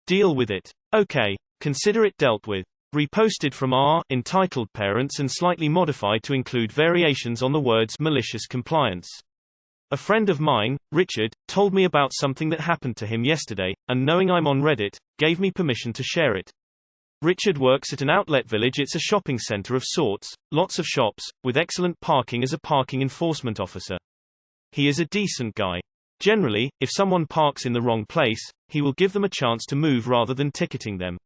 Deal with it. Okay. Consider it dealt with. Reposted from r, entitled Parents and slightly modified to include variations on the words malicious compliance. A friend of mine, Richard, told me about something that happened to him yesterday, and knowing I'm on Reddit, gave me permission to share it. Richard works at an outlet village. It's a shopping center of sorts, lots of shops, with excellent parking as a parking enforcement officer. He is a decent guy. Generally, if someone parks in the wrong place, he will give them a chance to move rather than ticketing them.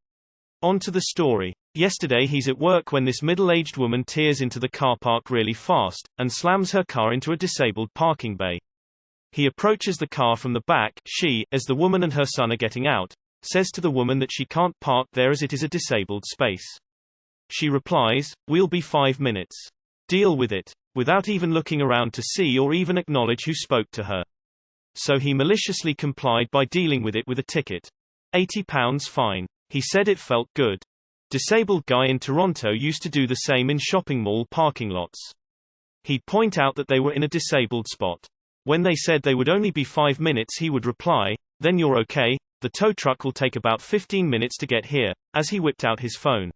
On to the story. Yesterday he's at work when this middle-aged woman tears into the car park really fast, and slams her car into a disabled parking bay. He approaches the car from the back. She, as the woman and her son are getting out, says to the woman that she can't park there as it is a disabled space. She replies, "We'll be 5 minutes. Deal with it," without even looking around to see or even acknowledge who spoke to her. So he maliciously complied by dealing with it with a ticket. £80 fine. He said it felt good. Disabled guy in Toronto used to do the same in shopping mall parking lots. He'd point out that they were in a disabled spot. When they said they would only be 5 minutes, he would reply, "Then you're okay, the tow truck will take about 15 minutes to get here," as he whipped out his phone.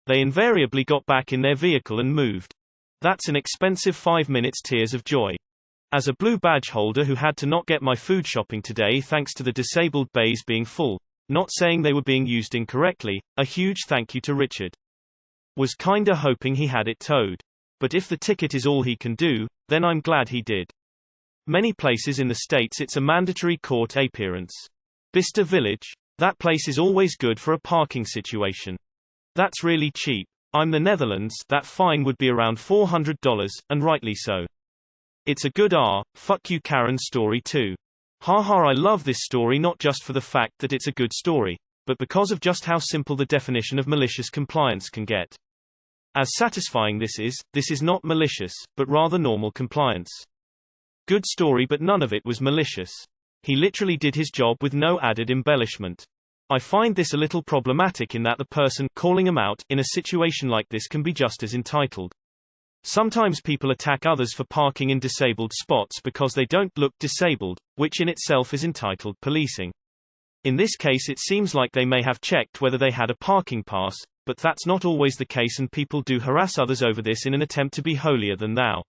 They invariably got back in their vehicle and moved. That's an expensive 5 minutes tears of joy. As a blue badge holder who had to not get my food shopping today thanks to the disabled bays being full, not saying they were being used incorrectly, a huge thank you to Richard. Was kinda hoping he had it towed. But if the ticket is all he can do, then I'm glad he did. Many places in the States it's a mandatory court appearance. Bista Village? That place is always good for a parking situation. That's really cheap. I'm the Netherlands, that fine would be around $400, and rightly so. It's a good fuck you Karen story too. Haha, I love this story not just for the fact that it's a good story, but because of just how simple the definition of malicious compliance can get. As satisfying this is not malicious, but rather normal compliance. Good story, but none of it was malicious. He literally did his job with no added embellishment. I find this a little problematic in that the person calling him out in a situation like this can be just as entitled. Sometimes people attack others for parking in disabled spots because they don't look disabled, which in itself is entitled policing. In this case it seems like they may have checked whether they had a parking pass, but that's not always the case and people do harass others over this in an attempt to be holier than thou.